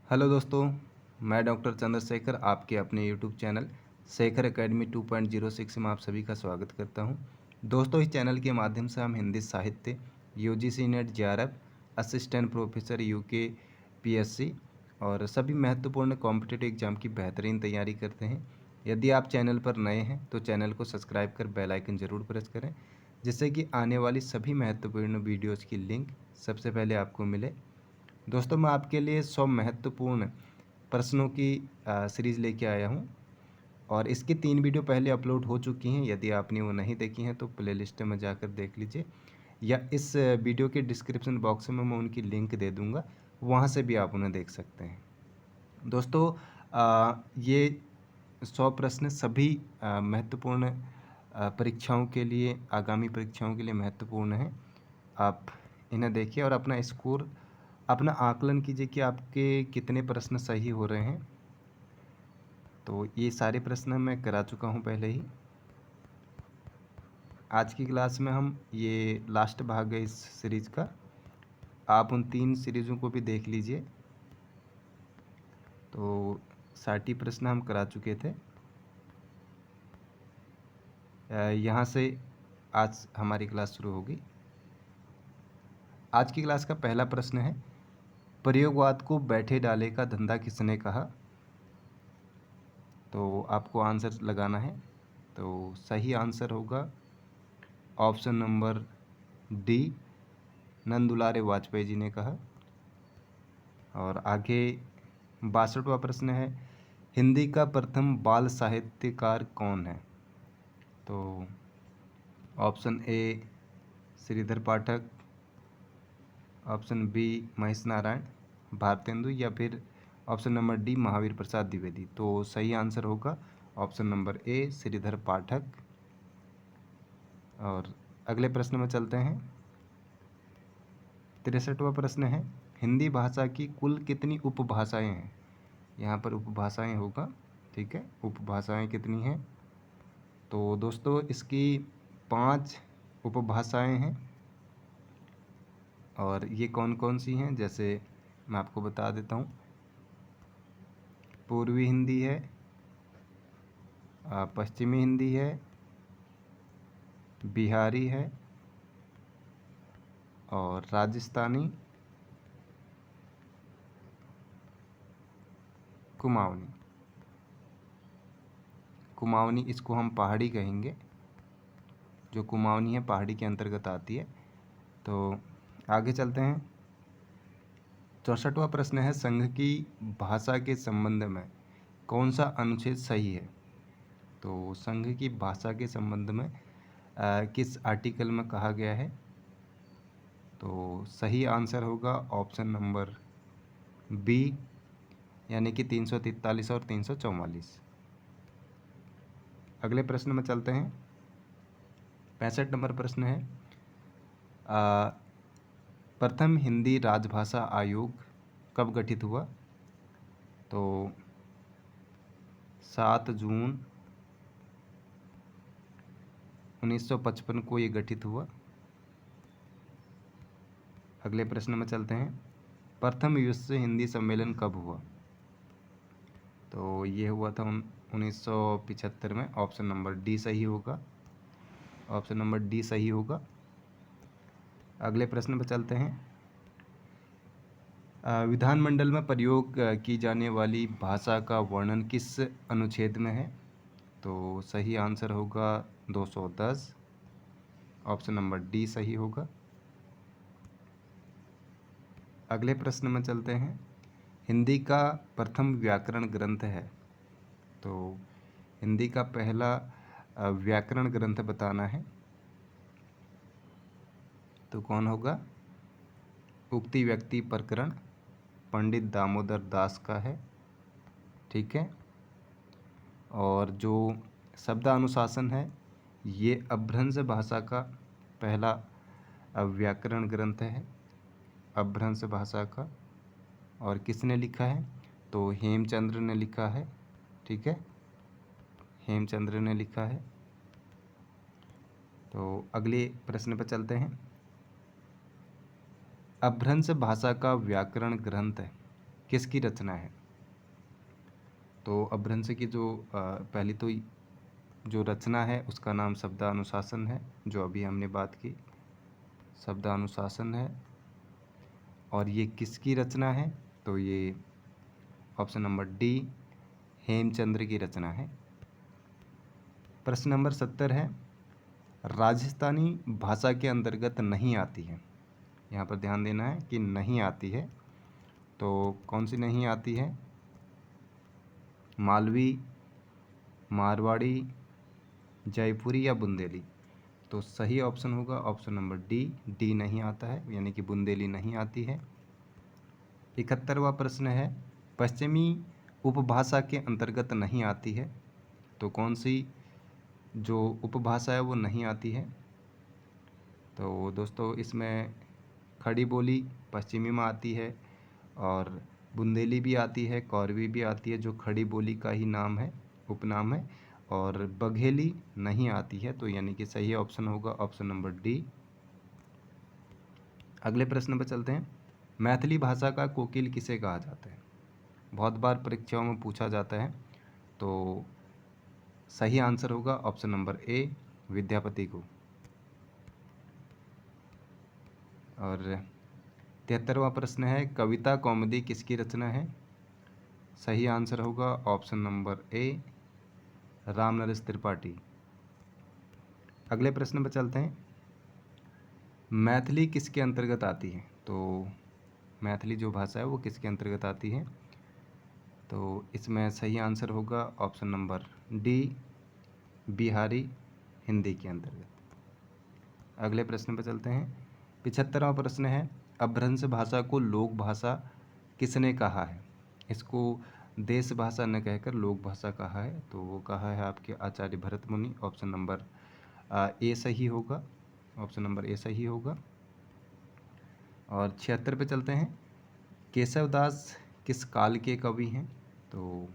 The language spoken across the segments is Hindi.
हेलो दोस्तों, मैं डॉक्टर चंद्रशेखर आपके अपने यूट्यूब चैनल शेखर एकेडमी 2.06 में आप सभी का स्वागत करता हूं। दोस्तों, इस चैनल के माध्यम से हम हिंदी साहित्य, UGC net, JRF, assistant professor UK, PSC और सभी महत्वपूर्ण कॉम्पिटिटिव एग्जाम की बेहतरीन तैयारी करते हैं। यदि आप चैनल पर नए हैं तो चैनल को सब्सक्राइब कर बेल आइकन ज़रूर प्रेस करें, जिससे कि आने वाली सभी महत्वपूर्ण वीडियोज़ की लिंक सबसे पहले आपको मिले। दोस्तों, मैं आपके लिए 100 महत्वपूर्ण प्रश्नों की सीरीज़ लेके आया हूं और इसकी 3 वीडियो पहले अपलोड हो चुकी हैं। यदि आपने वो नहीं देखी हैं तो प्लेलिस्ट में जाकर देख लीजिए, या इस वीडियो के डिस्क्रिप्शन बॉक्स में मैं उनकी लिंक दे दूंगा, वहां से भी आप उन्हें देख सकते हैं। दोस्तों, ये 100 प्रश्न सभी महत्वपूर्ण परीक्षाओं के लिए, आगामी परीक्षाओं के लिए महत्वपूर्ण हैं। आप इन्हें देखिए और अपना आकलन कीजिए कि आपके कितने प्रश्न सही हो रहे हैं। तो ये सारे प्रश्न मैं करा चुका हूँ पहले ही। आज की क्लास में हम ये लास्ट भाग है इस सीरीज़ का। आप उन 3 सीरीज़ों को भी देख लीजिए। तो 60 प्रश्न हम करा चुके थे। यहाँ से आज हमारी क्लास शुरू होगी। आज की क्लास का पहला प्रश्न है, प्रयोगवाद को बैठे डाले का धंधा किसने कहा? तो आपको आंसर लगाना है। तो सही आंसर होगा option number D, नंदुलारे Vajpayee ji ने कहा। और आगे 62वां प्रश्न है, हिंदी का प्रथम बाल साहित्यकार कौन है? तो option A Shridhar Pathak, option B Mahesh Narayan Bharatendu, या फिर option number D Mahavir Prasad Dwivedi. तो सही आंसर होगा option number A Shridhar Pathak. और अगले प्रश्न में चलते हैं। 63वां प्रश्न है, हिंदी भाषा की कुल कितनी उपभाषाएं हैं? यहाँ पर उपभाषाएं होगा, ठीक है। उपभाषाएं कितनी हैं? तो दोस्तों, इसकी 5 उपभाषाएं हैं। और ये कौन कौन सी हैं, जैसे मैं आपको बता देता हूँ। पूर्वी हिंदी है, पश्चिमी हिंदी है, बिहारी है, और राजस्थानी, कुमाऊनी। कुमाऊनी इसको हम पहाड़ी कहेंगे। जो कुमाऊनी है पहाड़ी के अंतर्गत आती है। तो आगे चलते हैं। 64वां प्रश्न है, संघ की भाषा के संबंध में कौन सा अनुच्छेद सही है? तो संघ की भाषा के संबंध में किस आर्टिकल में कहा गया है? तो सही आंसर होगा ऑप्शन नंबर बी, यानी कि 343 और 344। अगले प्रश्न में चलते हैं। 65 नंबर प्रश्न है, प्रथम हिंदी राजभाषा आयोग कब गठित हुआ? तो 7 जून 1955 को ये गठित हुआ। अगले प्रश्न में चलते हैं। प्रथम विश्व हिंदी सम्मेलन कब हुआ? तो ये हुआ था 1975 में। ऑप्शन नंबर डी सही होगा। ऑप्शन नंबर डी सही होगा। अगले प्रश्न पर चलते हैं। विधानमंडल में प्रयोग की जाने वाली भाषा का वर्णन किस अनुच्छेद में है? तो सही आंसर होगा 210। ऑप्शन नंबर डी सही होगा। अगले प्रश्न में चलते हैं। हिंदी का प्रथम व्याकरण ग्रंथ है। तो हिंदी का पहला व्याकरण ग्रंथ बताना है। तो कौन होगा? उक्ति व्यक्ति प्रकरण पंडित दामोदर दास का है, ठीक है। और जो शब्दानुशासन है, ये अपभ्रंश भाषा का पहला व्याकरण ग्रंथ है, अपभ्रंश भाषा का। और किसने लिखा है? तो हेमचंद्र ने लिखा है, ठीक है। हेमचंद्र ने लिखा है। तो अगले प्रश्न पर चलते हैं। अपभ्रंश भाषा का व्याकरण ग्रंथ किसकी रचना है? तो अपभ्रंश की जो पहली तो जो रचना है उसका नाम शब्दानुशासन है, जो अभी हमने बात की, शब्दानुशासन है। और ये किसकी रचना है? तो ये ऑप्शन नंबर डी, हेमचंद्र की रचना है। प्रश्न नंबर 70 है, राजस्थानी भाषा के अंतर्गत नहीं आती है। यहाँ पर ध्यान देना है कि नहीं आती है, तो कौन सी नहीं आती है? मालवी, मारवाड़ी, जयपुरी या बुंदेली? तो सही ऑप्शन होगा ऑप्शन नंबर डी, डी नहीं आता है, यानी कि बुंदेली नहीं आती है। 71वां प्रश्न है, पश्चिमी उपभाषा के अंतर्गत नहीं आती है, तो कौन सी जो उपभाषा है वो नहीं आती है? तो दोस्तों इसमें खड़ी बोली पश्चिमी में आती है, और बुंदेली भी आती है, कौरवी भी आती है, जो खड़ी बोली का ही नाम है, उपनाम है, और बघेली नहीं आती है। तो यानी कि सही ऑप्शन होगा ऑप्शन नंबर डी। अगले प्रश्न पर चलते हैं, मैथिली भाषा का कोकिल किसे कहा जाता है? बहुत बार परीक्षाओं में पूछा जाता है, तो सही आंसर होगा ऑप्शन नंबर ए, विद्यापति को। और 73वां प्रश्न है, कविता कौमुदी किसकी रचना है? सही आंसर होगा ऑप्शन नंबर ए, रामनरेश त्रिपाठी। अगले प्रश्न पर चलते हैं, मैथिली किसके अंतर्गत आती है? तो मैथिली जो भाषा है वो किसके अंतर्गत आती है? तो इसमें सही आंसर होगा option number D, Bihari Hindi के अंतर्गत। अगले प्रश्न पर चलते हैं, 75वां प्रश्न है, अपभ्रंश भाषा को लोक भाषा किसने कहा है? इसको देश भाषा न कहकर लोक भाषा कहा है, तो वो कहा है आपके आचार्य भरत मुनि। ऑप्शन नंबर ए सही होगा, ऑप्शन नंबर ए सही होगा। और 76 पे चलते हैं, केशवदास किस काल के कवि हैं? तो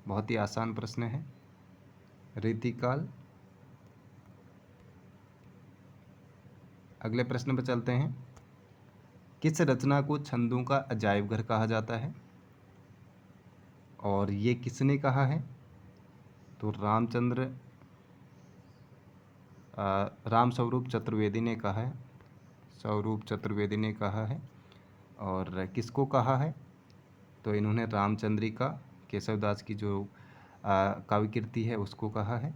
बहुत ही आसान प्रश्न है, रीतिकाल। अगले प्रश्न पर चलते हैं, किस रचना को छंदों का अजायब घर कहा जाता है? और ये किसने कहा है? तो राम स्वरूप चतुर्वेदी ने कहा है, स्वरूप चतुर्वेदी ने कहा है। और किसको कहा है? तो इन्होंने रामचंद्रिका, केशवदास की जो काव्य कृति है उसको कहा है।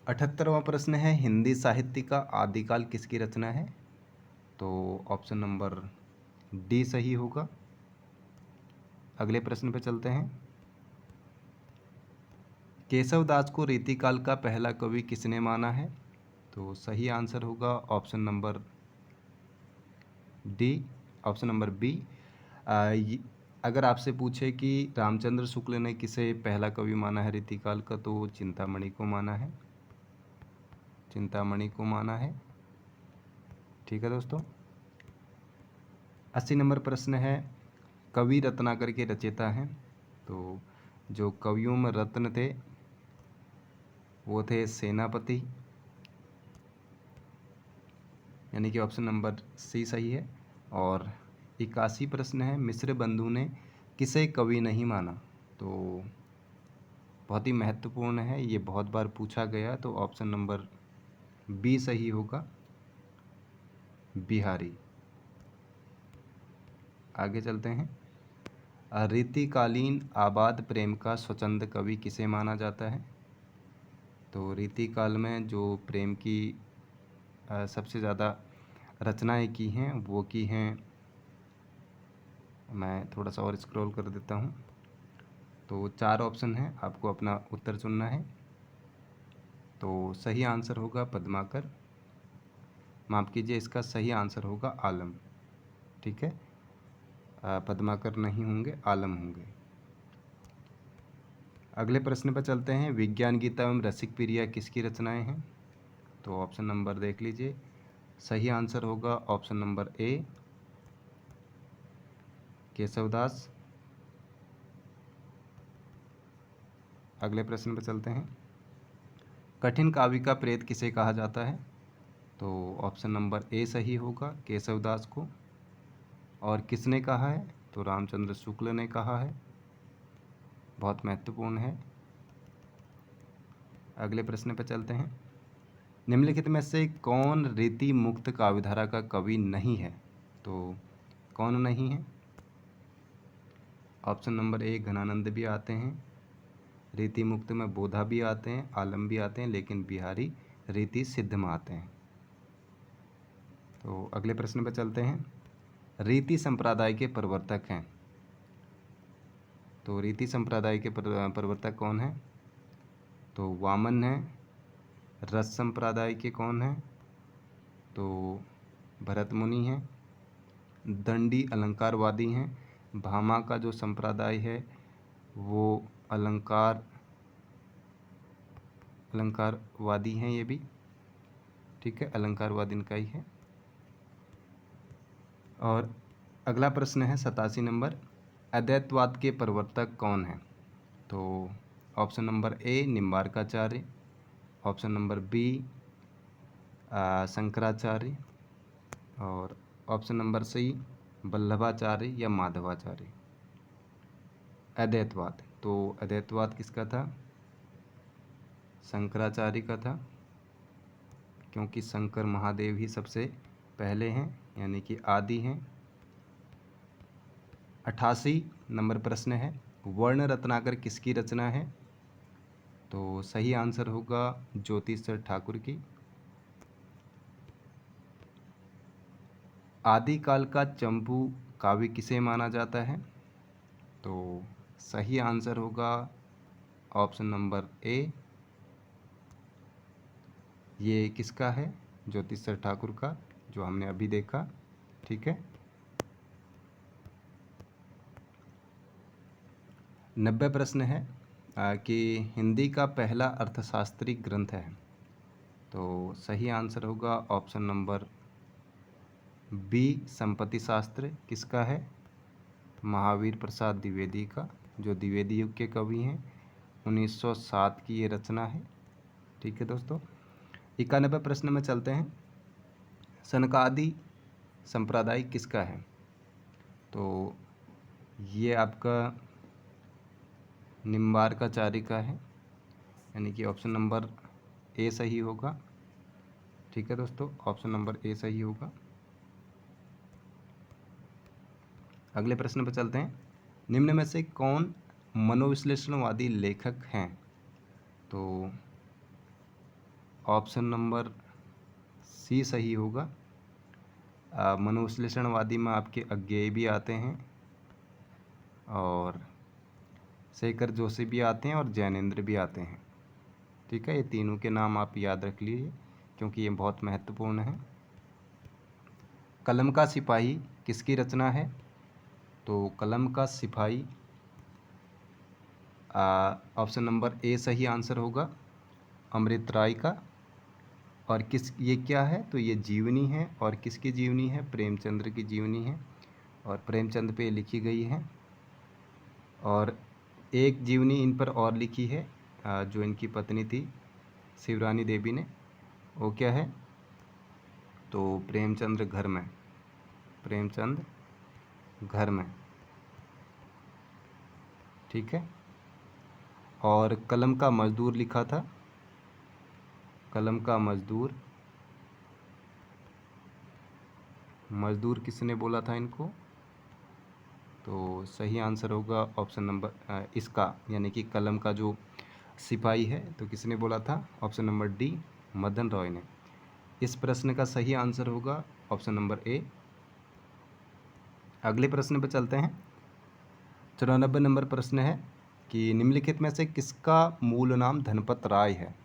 78वां प्रश्न है, हिंदी साहित्य का आदिकाल किसकी रचना है? तो ऑप्शन नंबर डी सही होगा। अगले प्रश्न पर चलते हैं, केशवदास को रीतिकाल का पहला कवि किसने माना है? तो सही आंसर होगा option number D, option number B. अगर आपसे पूछे कि रामचंद्र शुक्ल ने किसे पहला कवि माना है रीतिकाल का, तो चिंतामणि को माना है, चिंतामणि को माना है। ठीक है दोस्तों। 80 नंबर प्रश्न है, कवि रत्नाकर के रचयिता हैं। तो जो कवियों में रत्न थे वो थे सेनापति, यानी कि ऑप्शन नंबर सी सही है। और 81 प्रश्न है, मिश्र बंधु ने किसे कवि नहीं माना? तो बहुत ही महत्वपूर्ण है, ये बहुत बार पूछा गया, तो ऑप्शन नंबर बी सही होगा, बिहारी। आगे चलते हैं, रीतिकालीन आबाद प्रेम का स्वच्छंद कवि किसे माना जाता है? तो रीतिकाल में जो प्रेम की सबसे ज़्यादा रचनाएं की हैं वो की हैं, मैं थोड़ा सा और स्क्रॉल कर देता हूँ। तो 4 ऑप्शन हैं, आपको अपना उत्तर चुनना है। तो सही आंसर होगा पद्माकर, माफ़ कीजिए, इसका सही आंसर होगा आलम। ठीक है, पद्माकर नहीं होंगे, आलम होंगे। अगले प्रश्न पर चलते हैं, विज्ञान गीता एवं रसिक प्रिया किसकी रचनाएं हैं? तो ऑप्शन नंबर देख लीजिए, सही आंसर होगा ऑप्शन नंबर ए, केशवदास। अगले प्रश्न पर चलते हैं, कठिन काव्य का प्रेत किसे कहा जाता है? तो ऑप्शन नंबर ए सही होगा, केशवदास को। और किसने कहा है? तो रामचंद्र शुक्ल ने कहा है। बहुत महत्वपूर्ण है। अगले प्रश्न पर चलते हैं। निम्नलिखित में से कौन रीति मुक्त काव्यधारा का कवि नहीं है? तो कौन नहीं है? ऑप्शन नंबर ए घनानंद भी आते हैं, रीति मुक्त में बोधा भी आते हैं, आलम भी आते हैं, लेकिन बिहारी रीति सिद्ध में आते हैं। तो अगले प्रश्न पर चलते हैं। रीति संप्रदाय के प्रवर्तक हैं। तो रीति संप्रदाय के प्रवर्तक कौन है? तो वामन है। रस संप्रदाय के कौन है? तो भरत मुनि हैं। दंडी अलंकारवादी हैं। भामा का जो संप्रदाय है वो अलंकारवादी हैं, ये भी ठीक है, अलंकारवादी इनका ही है। और अगला प्रश्न है 87 नंबर, अद्वैतवाद के प्रवर्तक कौन है? तो option number A Nimbarkacharya, option number B Shankaracharya, और ऑप्शन नंबर सी वल्लभाचार्य या माधवाचार्य। अद्वैतवाद, तो अद्वैतवाद किसका था? शंकराचार्य का था, क्योंकि शंकर महादेव ही सबसे पहले हैं, यानी कि आदि हैं। 88 नंबर प्रश्न है, वर्ण रत्नाकर किसकी रचना है? तो सही आंसर होगा ज्योतिषर ठाकुर की। आदिकाल का चंपू काव्य किसे माना जाता है? तो सही आंसर होगा ऑप्शन नंबर ए, ये किसका है? ज्योतिषर ठाकुर का, जो हमने अभी देखा। ठीक है। 90 प्रश्न है कि हिंदी का पहला अर्थशास्त्री ग्रंथ है। तो सही आंसर होगा ऑप्शन नंबर बी संपत्ति शास्त्र। किसका है? महावीर प्रसाद द्विवेदी का, जो द्विवेदी युग के कवि हैं। 1907 की ये रचना है। ठीक है दोस्तों। 91 प्रश्न में चलते हैं। सनकादि संप्रदाय किसका है? तो ये आपका निम्बार्काचार्य का है, यानी कि ऑप्शन नंबर ए सही होगा। ठीक है दोस्तों, ऑप्शन नंबर ए सही होगा। अगले प्रश्न पर चलते हैं। निम्न में से कौन मनोविश्लेषणवादी लेखक हैं? तो ऑप्शन नंबर सी सही होगा। मनोविश्लेषणवादी में आपके अज्ञेय भी आते हैं, और शेखर जोशी भी आते हैं, और जैनेन्द्र भी आते हैं। ठीक है, ये तीनों के नाम आप याद रख लीजिए, क्योंकि ये बहुत महत्वपूर्ण है। कलम का सिपाही किसकी रचना है? तो कलम का सिपाही ऑप्शन नंबर ए सही आंसर होगा, अमृत राय का। और ये क्या है? तो ये जीवनी है, और किसकी जीवनी है? प्रेमचंद्र की जीवनी है, और प्रेमचंद पे लिखी गई है। और एक जीवनी इन पर और लिखी है जो इनकी पत्नी थी शिवरानी देवी ने, वो क्या है? तो प्रेमचंद घर में, प्रेमचंद घर में। ठीक है। और कलम का मजदूर लिखा था, कलम का मजदूर, मजदूर किसने बोला था इनको? तो सही आंसर होगा ऑप्शन नंबर इसका, यानी कि कलम का जो सिपाही है, तो किसने बोला था? Option number D Madan Roy ने। इस प्रश्न का सही आंसर होगा ऑप्शन नंबर ए। अगले प्रश्न पर चलते हैं। 94 नंबर प्रश्न है कि निम्नलिखित में से किसका मूल नाम धनपत राय है?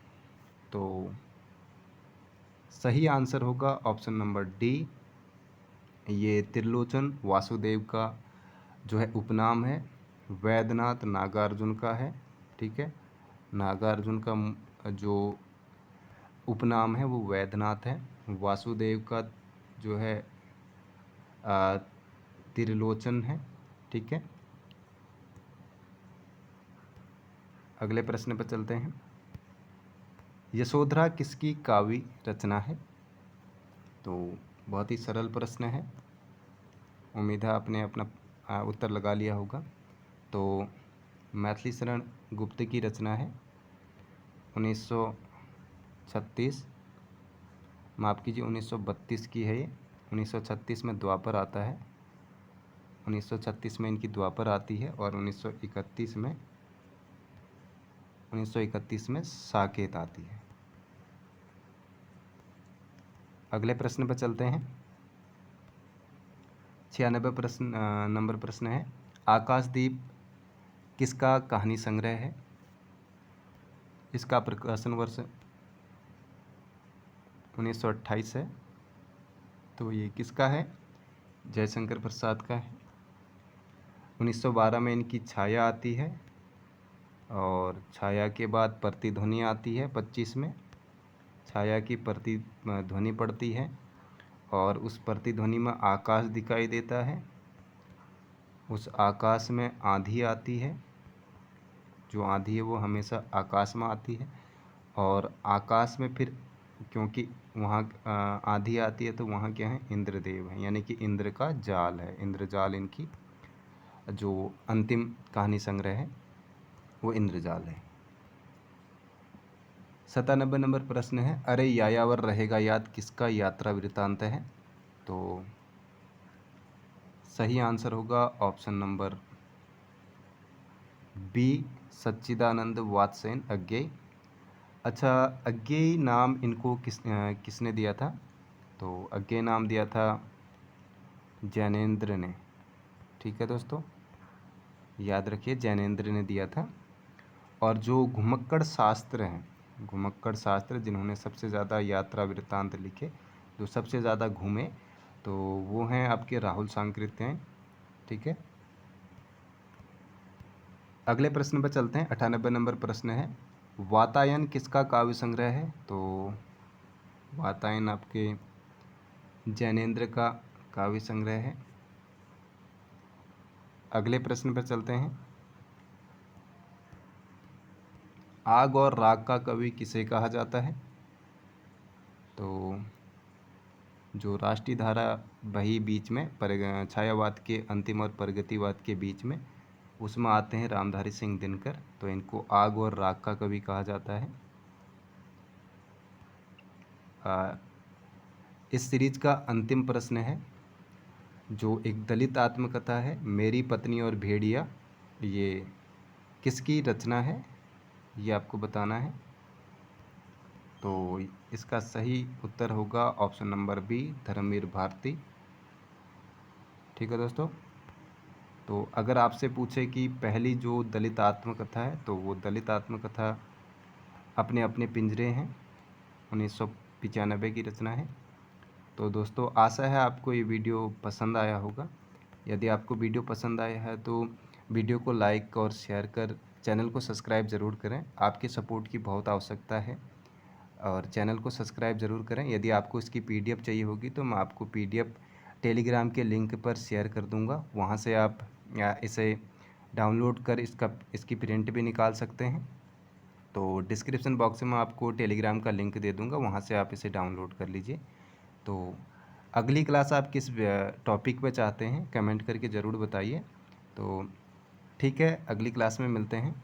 तो सही आंसर होगा ऑप्शन नंबर डी, ये त्रिलोचन वासुदेव का जो है उपनाम है। वैद्यनाथ नागार्जुन का है। ठीक है, नागार्जुन का जो उपनाम है वो वैद्यनाथ है। वासुदेव का जो है त्रिलोचन है। ठीक है। अगले प्रश्न पर चलते हैं। यशोधरा किसकी काव्य रचना है? तो बहुत ही सरल प्रश्न है। उम्मीद है आपने अपना उत्तर लगा लिया होगा। तो मैथिली शरण गुप्त की रचना है 1936, माफ़ कीजिए 1932 की है ये। 1936 में द्वापर आता है, 1936 में इनकी द्वापर आती है और 1931 में साकेत आती है। अगले प्रश्न पर चलते हैं। 96 नंबर प्रश्न है, आकाशदीप किसका कहानी संग्रह है? इसका प्रकाशन वर्ष 1928 है। तो ये किसका है? जयशंकर प्रसाद का है। 1912 में इनकी छाया आती है और छाया के बाद प्रतिध्वनि आती है 25 में। छाया की प्रतिध्वनि पड़ती है और उस प्रतिध्वनि में आकाश दिखाई देता है। उस आकाश में आंधी आती है। जो आंधी है वो हमेशा आकाश में आती है और आकाश में फिर क्योंकि वहाँ आंधी आती है तो वहाँ क्या है? इंद्रदेव है, यानी कि इंद्र का जाल है। इंद्रजाल इनकी जो अंतिम कहानी संग्रह है वो इंद्रजाल है। 97 नंबर प्रश्न है, अरे यायावर रहेगा याद किसका यात्रा वृत्तांत है? तो सही आंसर होगा ऑप्शन नंबर बी, सच्चिदानंद वात्सेन अज्ञेय। अच्छा, अज्ञेय नाम इनको किसने दिया था? तो अज्ञेय नाम दिया था जैनेंद्र ने। ठीक है दोस्तों, याद रखिए जैनेंद्र ने दिया था। और जो घुमक्कड़ शास्त्र हैं, घुमक्कड़ शास्त्र जिन्होंने सबसे ज़्यादा यात्रा वृत्तांत लिखे, जो सबसे ज़्यादा घूमे, तो वो हैं आपके राहुल सांकृत्य हैं। ठीक है, अगले प्रश्न पर चलते हैं। 98 नंबर प्रश्न है, वातायन किसका काव्य संग्रह है? तो वातायन आपके जैनेंद्र का काव्य संग्रह है। अगले प्रश्न पर चलते हैं, आग और राग का कवि किसे कहा जाता है? तो जो राष्ट्रीय धारा बही बीच में छायावाद के अंतिम और प्रगतिवाद के बीच में, उसमें आते हैं रामधारी सिंह दिनकर। तो इनको आग और राग का कवि कहा जाता है। इस सीरीज का अंतिम प्रश्न है, जो एक दलित आत्मकथा है, मेरी पत्नी और भेड़िया, ये किसकी रचना है? ये आपको बताना है। तो इसका सही उत्तर होगा option number B, Dharamvir Bharati. ठीक है दोस्तों, तो अगर आपसे पूछे कि पहली जो दलित आत्मकथा है, तो वो दलित आत्मकथा अपने अपने पिंजरे हैं 1995 की रचना है। तो दोस्तों, आशा है आपको ये वीडियो पसंद आया होगा। यदि आपको वीडियो पसंद आया है तो वीडियो को लाइक और शेयर कर चैनल को सब्सक्राइब ज़रूर करें। आपके सपोर्ट की बहुत आवश्यकता है और चैनल को सब्सक्राइब ज़रूर करें। यदि आपको इसकी PDF चाहिए होगी तो मैं आपको PDF टेलीग्राम के लिंक पर शेयर कर दूंगा। वहां से आप इसे डाउनलोड कर इसकी प्रिंट भी निकाल सकते हैं। तो डिस्क्रिप्शन बॉक्स में आपको टेलीग्राम का लिंक दे दूंगा, वहां से आप इसे डाउनलोड कर लीजिए। तो अगली क्लास आप किस टॉपिक पे चाहते हैं कमेंट करके ज़रूर बताइए। तो ठीक है, अगली क्लास में मिलते हैं।